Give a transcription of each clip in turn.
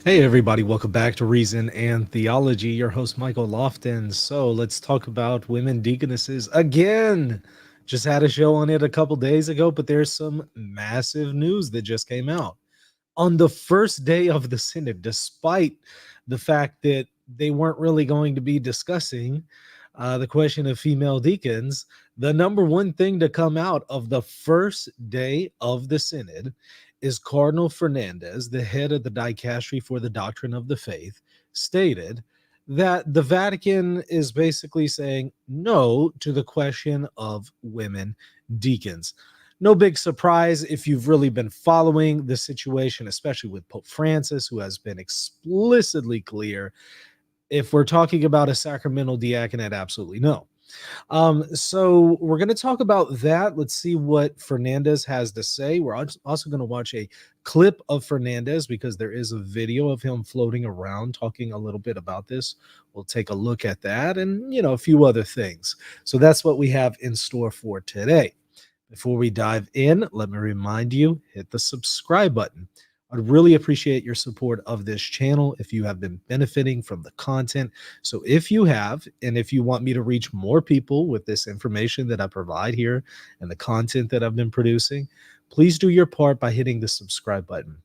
Hey, everybody, welcome back to Reason and Theology. Your host, Michael Lofton. So let's talk about women deaconesses again. Just had a show on it a couple days ago, but there's some massive news that just came out. On the first day of the Synod, despite the fact that they weren't really going to be discussing the question of female deacons, the number one thing to come out of the first day of the Synod is Cardinal Fernandez, the head of the dicastery for the doctrine of the faith, stated that the Vatican is basically saying no to the question of women deacons. No big surprise if you've really been following the situation, especially with Pope Francis, who has been explicitly clear. If we're talking about a sacramental diaconate, absolutely no. So we're going to talk about that. Let's see what Fernandez has to say. We're also going to watch a clip of Fernandez because there is a video of him floating around talking a little bit about this. We'll take a look at that and, a few other things. So that's what we have in store for today. Before we dive in, let me remind you, hit the subscribe button. I'd really appreciate your support of this channel if you have been benefiting from the content. So if you have, and if you want me to reach more people with this information that I provide here and the content that I've been producing, please do your part by hitting the subscribe button.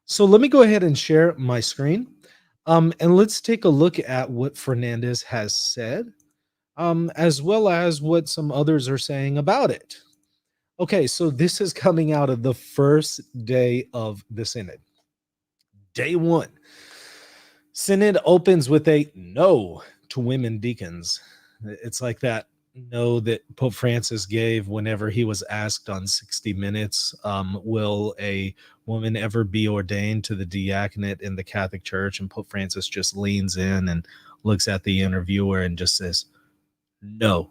So let me go ahead and share my screen. And let's take a look at what Fernandez has said, as well as what some others are saying about it. Okay, so this is coming out of the first day of the Synod. Day one. Synod opens with a no to women deacons. It's like that no that Pope Francis gave whenever he was asked on 60 Minutes, will a woman ever be ordained to the diaconate in the Catholic Church? And Pope Francis just leans in and looks at the interviewer and just says, no.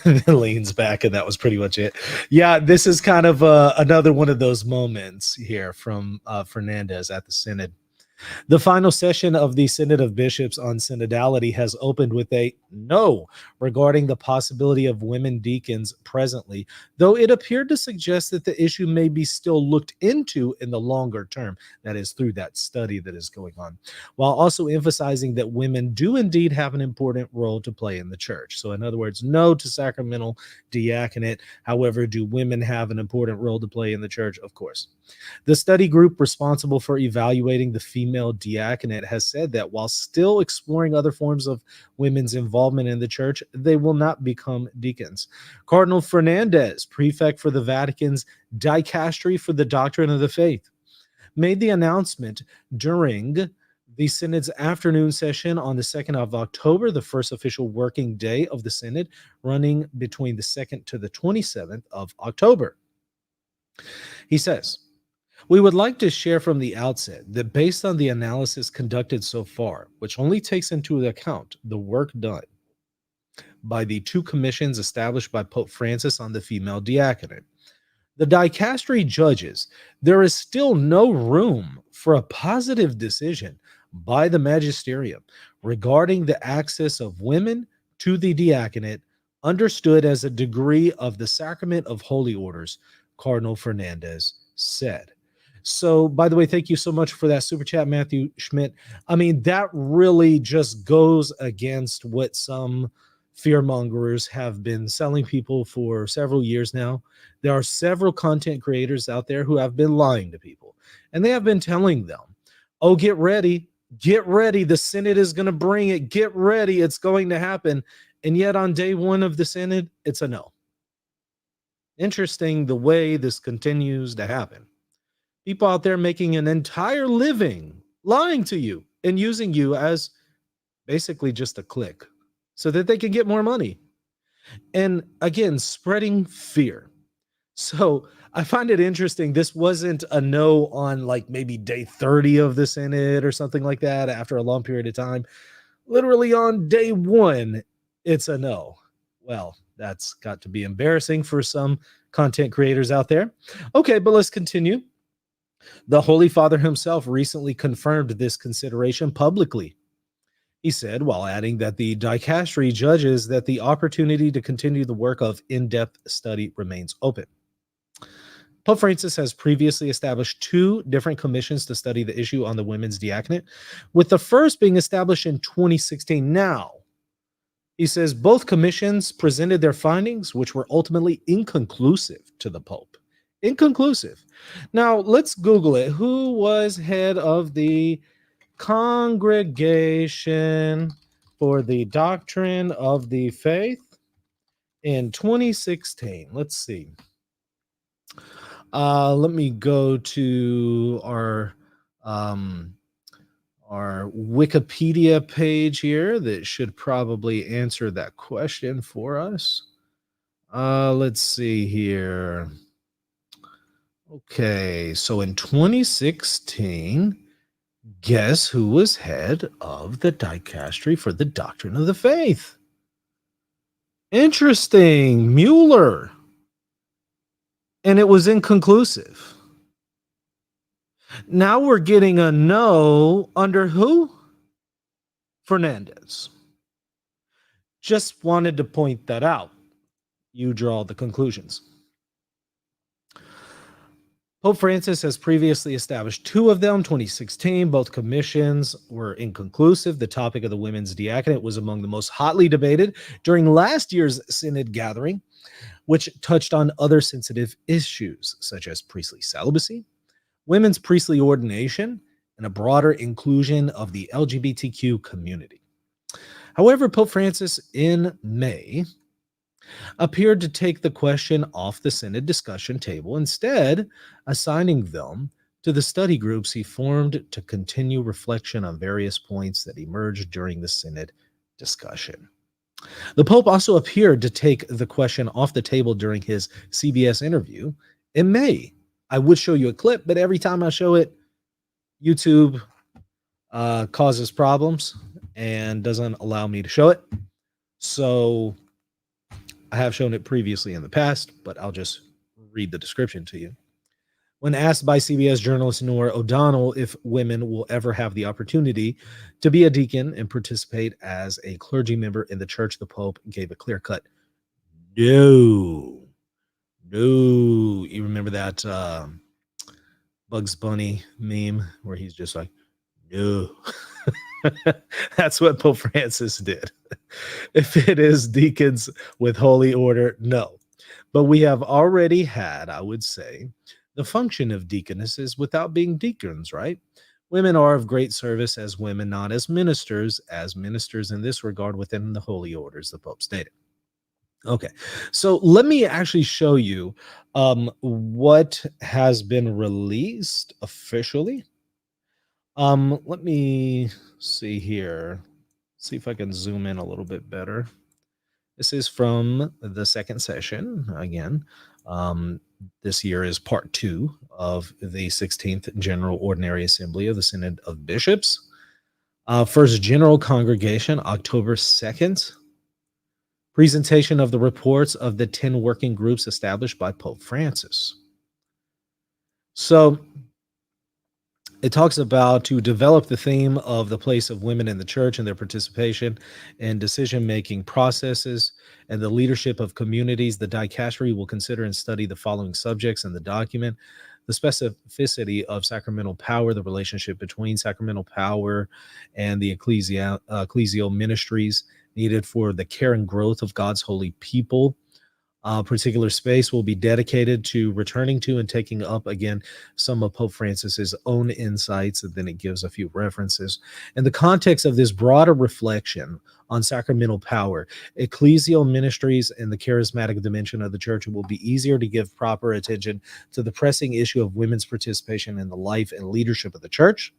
And then leans back, and that was pretty much it. Yeah, this is kind of another one of those moments here from Fernandez at the Synod. The final session of the Synod of Bishops on synodality has opened with a no regarding the possibility of women deacons presently, though it appeared to suggest that the issue may be still looked into in the longer term, that is, through that study that is going on, while also emphasizing that women do indeed have an important role to play in the church. So, in other words, no to sacramental diaconate. However, do women have an important role to play in the church? Of course. The study group responsible for evaluating the female diaconate has said that while still exploring other forms of women's involvement in the church, they will not become deacons. Cardinal Fernandez, prefect for the Vatican's dicastery for the doctrine of the faith, made the announcement during the Synod's afternoon session on the 2nd of October, the first official working day of the Synod, running between the 2nd to the 27th of October. He says, we would like to share from the outset that based on the analysis conducted so far, which only takes into account the work done by the two commissions established by Pope Francis on the female diaconate, the dicastery judges there is still no room for a positive decision by the magisterium regarding the access of women to the diaconate, understood as a degree of the sacrament of holy orders, Cardinal Fernandez said. So, by the way, thank you so much for that super chat, Matthew Schmidt. I mean, that really just goes against what some fearmongers have been selling people for several years now. There are several content creators out there who have been lying to people, and they have been telling them, oh, get ready, the Synod is going to bring it, get ready, it's going to happen. And yet on day one of the Synod, it's a no. Interesting the way this continues to happen. People out there making an entire living lying to you and using you as basically just a click so that they can get more money. And again, spreading fear. So I find it interesting. This wasn't a no on like maybe day 30 of the Synod or something like that after a long period of time. Literally on day one, it's a no. Well, that's got to be embarrassing for some content creators out there. Okay, but let's continue. The Holy Father himself recently confirmed this consideration publicly. He said, while adding that the dicastery judges that the opportunity to continue the work of in-depth study remains open. Pope Francis has previously established 2 different commissions to study the issue on the women's diaconate, with the first being established in 2016. Now, he says both commissions presented their findings, which were ultimately inconclusive to the Pope. Inconclusive. Now, let's Google it. Who was head of the Congregation for the Doctrine of the Faith in 2016? Let's see. Let me go to our Wikipedia page here that should probably answer that question for us. Let's see here. Okay, so in 2016, guess who was head of the dicastery for the Doctrine of the Faith? Interesting, Mueller. And it was inconclusive. Now we're getting a no under who? Fernandez. Just wanted to point that out. You draw the conclusions. Pope Francis has previously established 2 of them, 2016. Both commissions were inconclusive. The topic of the women's diaconate was among the most hotly debated during last year's Synod gathering, which touched on other sensitive issues such as priestly celibacy, women's priestly ordination, and a broader inclusion of the LGBTQ community. However, Pope Francis in May appeared to take the question off the Synod discussion table, instead assigning them to the study groups he formed to continue reflection on various points that emerged during the Synod discussion. The Pope also appeared to take the question off the table during his CBS interview in May. I would show you a clip, but every time I show it, YouTube causes problems and doesn't allow me to show it. So I have shown it previously in the past, but I'll just read the description to you. When asked by CBS journalist Nora O'Donnell if women will ever have the opportunity to be a deacon and participate as a clergy member in the church, the Pope gave a clear-cut no. No. You remember that Bugs Bunny meme where he's just like, no. That's what Pope Francis did. If it is deacons with holy order, no. But we have already had, I would say, the function of deaconesses without being deacons, right? Women are of great service as women, not as ministers in this regard within the holy orders, the Pope stated. Okay, so let me actually show you what has been released officially. Let me see here. See if I can zoom in a little bit better. This is from the second session. Again, this year is part 2 of the 16th General Ordinary Assembly of the Synod of Bishops. First General Congregation, October 2nd. Presentation of the reports of the 10 working groups established by Pope Francis. So it talks about to develop the theme of the place of women in the church and their participation in decision-making processes and the leadership of communities. The dicastery will consider and study the following subjects in the document: the specificity of sacramental power, the relationship between sacramental power and the ecclesial ministries needed for the care and growth of God's holy people. Particular space will be dedicated to returning to and taking up again some of Pope Francis's own insights, and then it gives a few references. In the context of this broader reflection on sacramental power, ecclesial ministries, and the charismatic dimension of the church, it will be easier to give proper attention to the pressing issue of women's participation in the life and leadership of the church.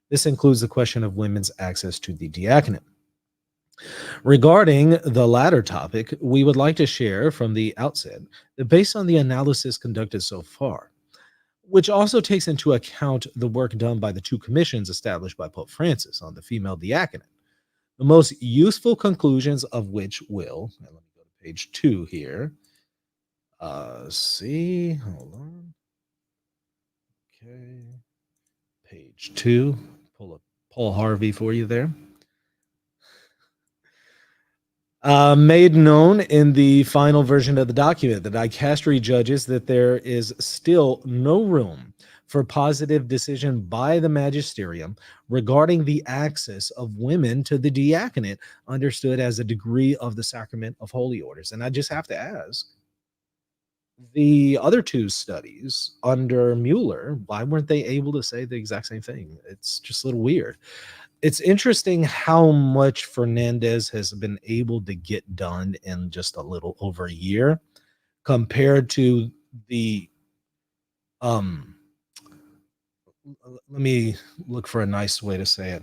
This includes the question of women's access to the diaconate. Regarding the latter topic, we would like to share from the outset that based on the analysis conducted so far, which also takes into account the work done by the 2 commissions established by Pope Francis on the female diaconate, the most useful conclusions of which will, and let me go to page 2 here. Hold on. Okay. Page 2. Pull up Paul Harvey for you there. Made known in the final version of the document, the dicastery judges that there is still no room for positive decision by the magisterium regarding the access of women to the diaconate, understood as a degree of the sacrament of holy orders. And I just have to ask, the other two studies under Mueller, why weren't they able to say the exact same thing? It's just a little weird. It's interesting how much Fernandez has been able to get done in just a little over a year compared to the um let me look for a nice way to say it.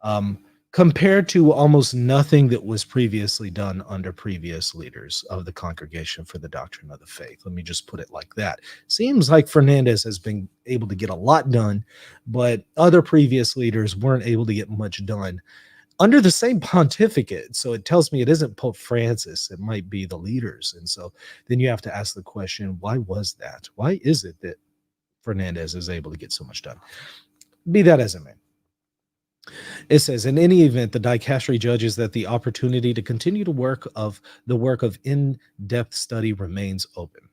Um Compared to almost nothing that was previously done under previous leaders of the Congregation for the Doctrine of the Faith. Let me just put it like that. Seems like Fernandez has been able to get a lot done, but other previous leaders weren't able to get much done under the same pontificate. So it tells me it isn't Pope Francis, it might be the leaders. And so then you have to ask the question, why was that? Why is it that Fernandez is able to get so much done? Be that as it may. It says, in any event, the dicastery judges that the opportunity to continue to work of the work of in-depth study remains open.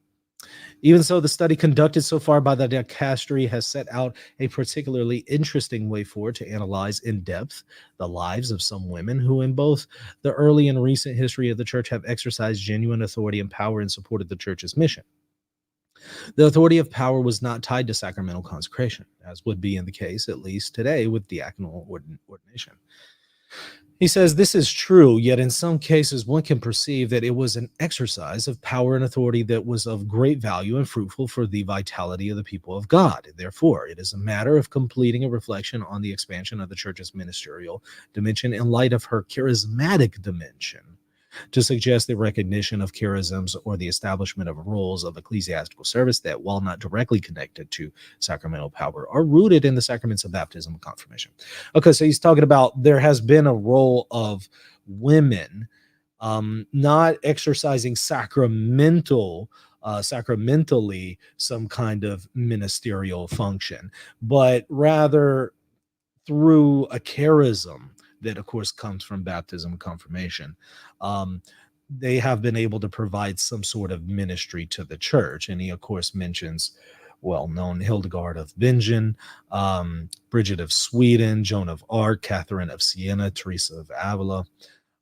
Even so, the study conducted so far by the dicastery has set out a particularly interesting way forward to analyze in depth the lives of some women who, in both the early and recent history of the church, have exercised genuine authority and power in support of the church's mission. The authority of power was not tied to sacramental consecration, as would be in the case, at least today, with diaconal ordination. He says this is true, yet in some cases one can perceive that it was an exercise of power and authority that was of great value and fruitful for the vitality of the people of God. Therefore, it is a matter of completing a reflection on the expansion of the church's ministerial dimension in light of her charismatic dimension, to suggest the recognition of charisms or the establishment of roles of ecclesiastical service that, while not directly connected to sacramental power, are rooted in the sacraments of baptism and confirmation. Okay, so he's talking about there has been a role of women not exercising sacramentally some kind of ministerial function, but rather through a charism that, of course, comes from baptism and confirmation. Um, they have been able to provide some sort of ministry to the church. And he, of course, mentions well-known Hildegard of Bingen, Bridget of Sweden, Joan of Arc, Catherine of Siena, Teresa of Avila,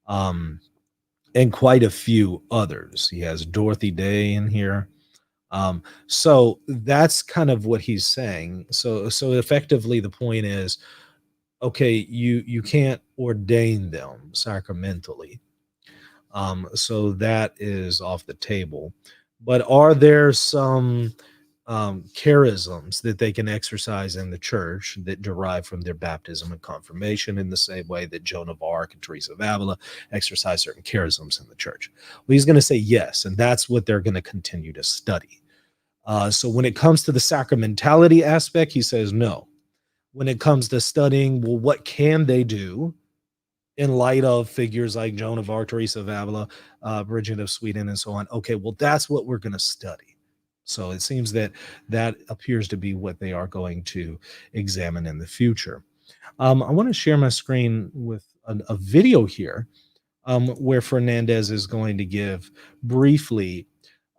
and quite a few others. He has Dorothy Day in here. So that's kind of what he's saying. So effectively, the point is, okay, you can't ordain them sacramentally. So that is off the table. But are there some charisms that they can exercise in the church that derive from their baptism and confirmation, in the same way that Joan of Arc and Teresa of Avila exercise certain charisms in the church? Well, he's going to say yes, and that's what they're going to continue to study. So when it comes to the sacramentality aspect, he says no. When it comes to studying, well, what can they do in light of figures like Joan of Arc, Teresa of Avila, Bridget of Sweden, and so on? Okay, well, that's what we're going to study. So it seems that that appears to be what they are going to examine in the future. I want to share my screen with a video here where Fernandez is going to give briefly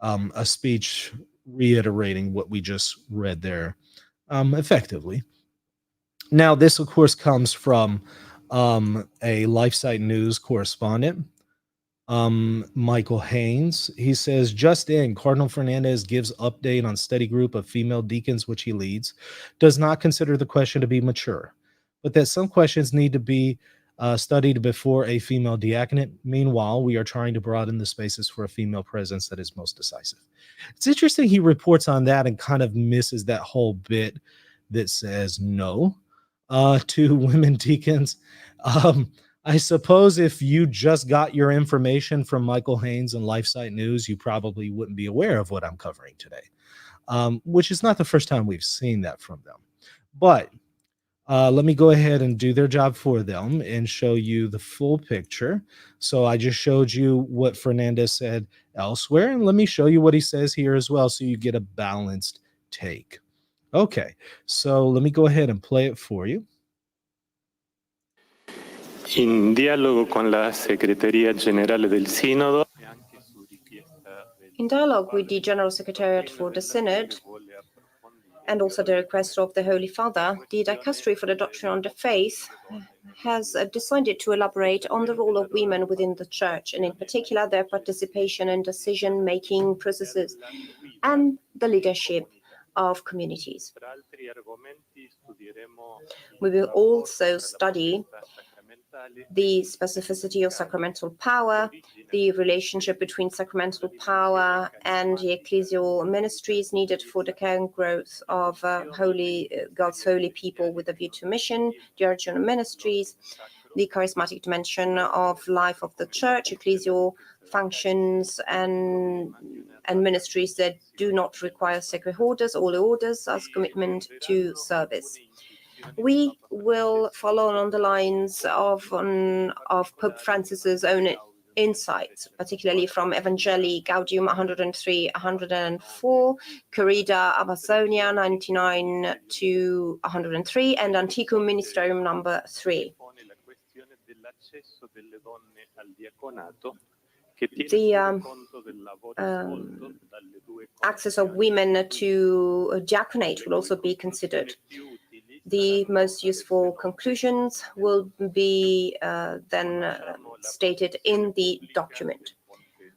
a speech reiterating what we just read there effectively. Now, this, of course, comes from a LifeSite News correspondent, Michael Haynes. He says, just in, Cardinal Fernandez gives update on study group of female deacons, which he leads, does not consider the question to be mature, but that some questions need to be studied before a female diaconate. Meanwhile, we are trying to broaden the spaces for a female presence that is most decisive. It's interesting he reports on that and kind of misses that whole bit that says no to women deacons. I suppose if you just got your information from Michael Haynes and LifeSite News, you probably wouldn't be aware of what I'm covering today, which is not the first time we've seen that from them. But let me go ahead and do their job for them and show you the full picture. So I just showed you what Fernandez said elsewhere, and let me show you what he says here as well, so you get a balanced take. Okay, so let me go ahead and play it for you. In dialogo con la Segreteria Generale del Sinodo, in dialogue with the General Secretariat for the Synod, and also the request of the Holy Father, the Dicastery for the Doctrine on the Faith has decided to elaborate on the role of women within the Church, and in particular their participation in decision-making processes and the leadership of communities. We will also study the specificity of sacramental power, the relationship between sacramental power and the ecclesial ministries needed for the care and growth of God's holy people with a view to mission, the original ministries, the charismatic dimension of life of the Church, ecclesial functions and ministries that do not require sacred orders, all orders as commitment to service. We will follow on the lines of Pope Francis's own insights, particularly from Evangelii Gaudium 103-104, Corrida Amazonia 99-103, and Antiquum Ministerium number 3. The access of women to diaconate will also be considered. The most useful conclusions will be then stated in the document.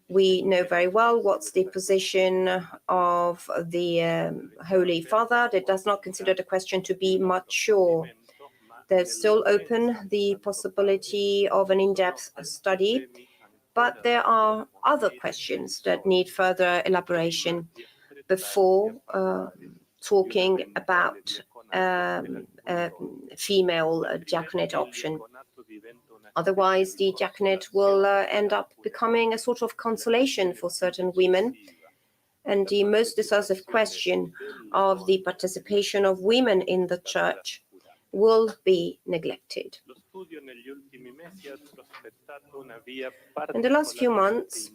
We know very well what's the position of the Holy Father that does not consider the question to be mature. There's still open the possibility of an in-depth study, but there are other questions that need further elaboration before talking about female diaconate option. Otherwise, the diaconate will end up becoming a sort of consolation for certain women, and the most decisive question of the participation of women in the Church will be neglected. In the last few months,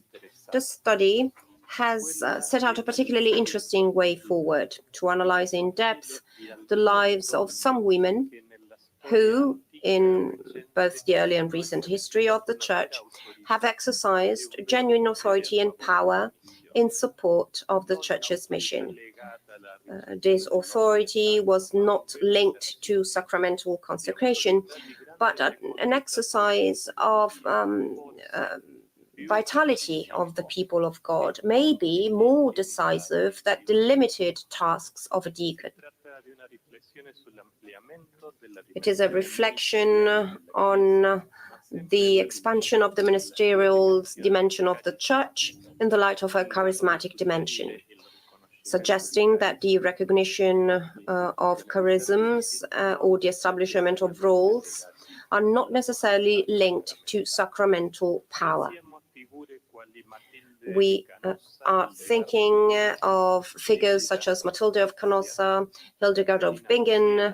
the study has set out a particularly interesting way forward to analyze in depth the lives of some women who, in both the early and recent history of the Church, have exercised genuine authority and power in support of the Church's mission. This authority was not linked to sacramental consecration, but an exercise of vitality of the people of God, may be more decisive than the limited tasks of a deacon. It is a reflection on the expansion of the ministerial dimension of the Church in the light of a charismatic dimension, suggesting that the recognition of charisms or the establishment of roles are not necessarily linked to sacramental power. We are thinking of figures such as Matilda of Canossa, Hildegard of Bingen,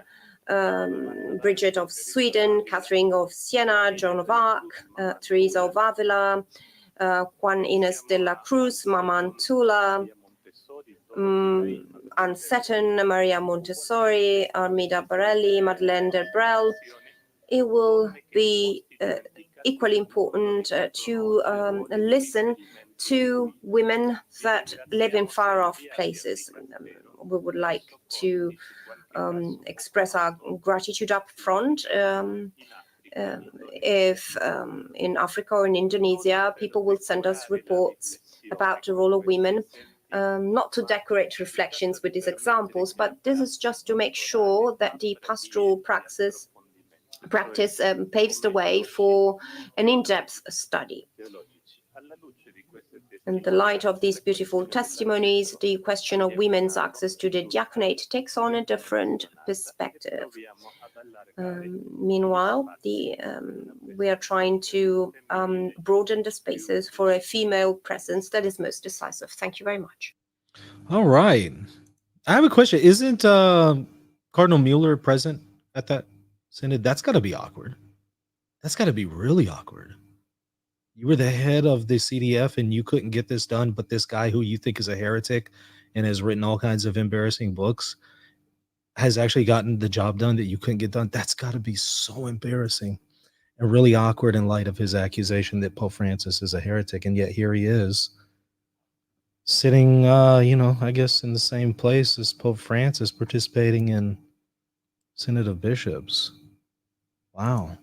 Bridget of Sweden, Catherine of Siena, Joan of Arc, Teresa of Avila, Juan Inés de la Cruz, Mama Antula, Anne Seton, Maria Montessori, Armida Barelli, Madeleine de Brel. It will be equally important to listen to women that live in far-off places. We would like to express our gratitude up front if in Africa or in Indonesia, people will send us reports about the role of women, not to decorate reflections with these examples, but this is just to make sure that the pastoral practice paves the way for an in-depth study. In the light of these beautiful testimonies, the question of women's access to the diaconate takes on a different perspective. Meanwhile, we are trying to broaden the spaces for a female presence that is most decisive. Thank you very much. All right. I have a question. Isn't Cardinal Mueller present at that synod? That's got to be awkward. That's got to be really awkward. You were the head of the CDF and you couldn't get this done, but this guy who you think is a heretic and has written all kinds of embarrassing books has actually gotten the job done that you couldn't get done. That's got to be so embarrassing. and really awkward in light of his accusation that Pope Francis is a heretic. And yet here he is sitting, I guess in the same place as Pope Francis, participating in Synod of Bishops. Wow,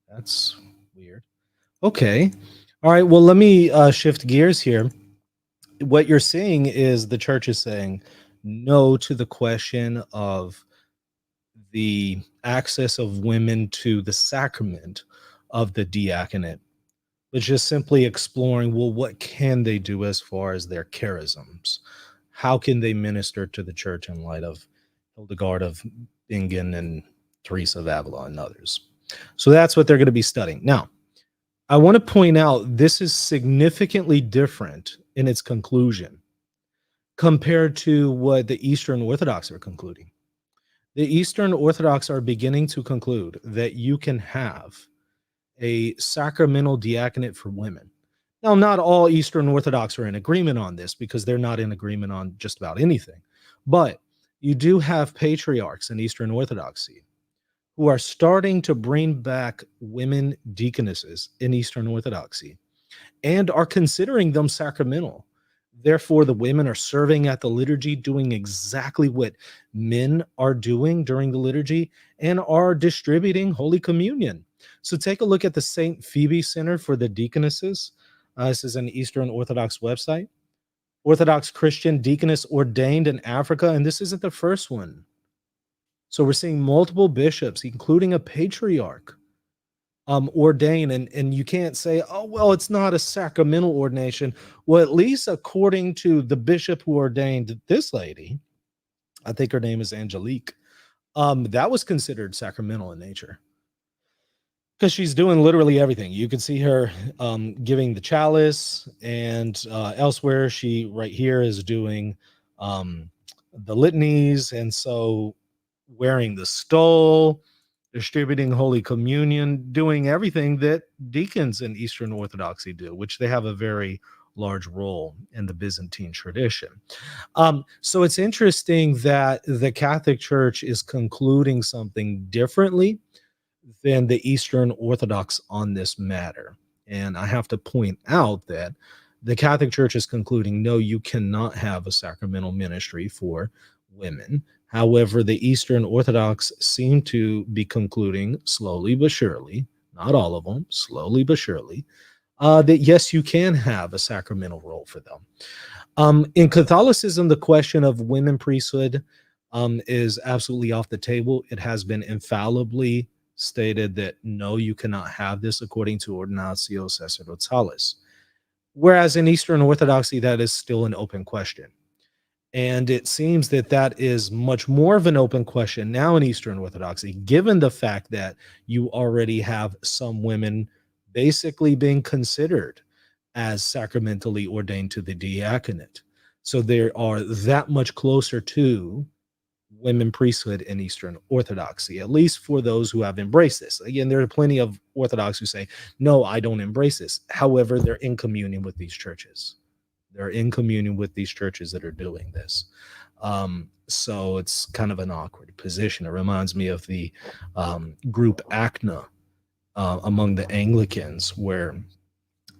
that's weird. Okay. All right. Well, let me shift gears here. What you're seeing is the church is saying no to the question of the access of women to the sacrament of the diaconate, but just simply exploring, well, what can they do as far as their charisms? How can they minister to the church in light of Hildegard of Bingen and Teresa of Avila and others? So that's what they're going to be studying. Now, I want to point out this is significantly different in its conclusion compared to what the Eastern Orthodox are concluding. The Eastern Orthodox are beginning to conclude that you can have a sacramental diaconate for women. Now, not all Eastern Orthodox are in agreement on this because they're not in agreement on just about anything. But you do have patriarchs in Eastern Orthodoxy who are starting to bring back women deaconesses in Eastern Orthodoxy and are considering them sacramental. Therefore, the women are serving at the liturgy, doing exactly what men are doing during the liturgy, and are distributing Holy Communion. So take a look at the St. Phoebe Center for the Deaconesses. This is an Eastern Orthodox website. Orthodox Christian deaconess ordained in Africa, and this isn't the first one. So we're seeing multiple bishops, including a patriarch, ordain, and you can't say, oh, well, it's not a sacramental ordination. Well, at least according to the bishop who ordained this lady, I think her name is Angelique, that was considered sacramental in nature because she's doing literally everything. You can see her giving the chalice, and elsewhere she right here is doing the litanies, and so wearing the stole, distributing Holy Communion, doing everything that deacons in Eastern Orthodoxy do, which they have a very large role in the Byzantine tradition. So it's interesting that the Catholic Church is concluding something differently than the Eastern Orthodox on this matter. And I have to point out that the Catholic Church is concluding, no, you cannot have a sacramental ministry for women. However, the Eastern Orthodox seem to be concluding slowly but surely, not all of them, slowly but surely, that yes, you can have a sacramental role for them. In Catholicism, the question of women priesthood is absolutely off the table. It has been infallibly stated that no, you cannot have this according to Ordinatio Sacerdotalis. Whereas in Eastern Orthodoxy, that is still an open question. And it seems that that is much more of an open question now in Eastern Orthodoxy, given the fact that you already have some women basically being considered as sacramentally ordained to the diaconate. So they are that much closer to women priesthood in Eastern Orthodoxy, at least for those who have embraced this. Again, there are plenty of Orthodox who say, no, I don't embrace this. However, they're in communion with these churches. They're in communion with these churches that are doing this. So it's kind of an awkward position. It reminds me of the group ACNA among the Anglicans, where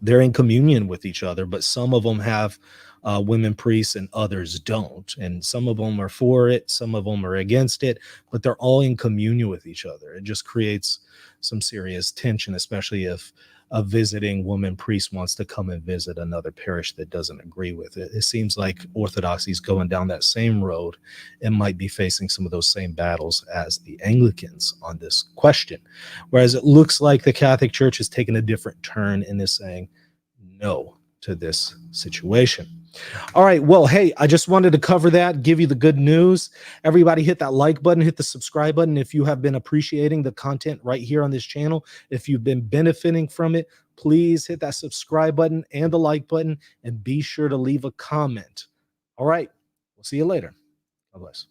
they're in communion with each other, but some of them have women priests and others don't. And some of them are for it, some of them are against it, but they're all in communion with each other. It just creates some serious tension, especially if a visiting woman priest wants to come and visit another parish that doesn't agree with it. It seems like Orthodoxy is going down that same road and might be facing some of those same battles as the Anglicans on this question. Whereas it looks like the Catholic Church has taken a different turn and is saying no to this situation. All right. Well, hey, I just wanted to cover that, give you the good news. Everybody hit that like button, hit the subscribe button if you have been appreciating the content right here on this channel. If you've been benefiting from it, please hit that subscribe button and the like button, and be sure to leave a comment. All right. We'll see you later. God bless.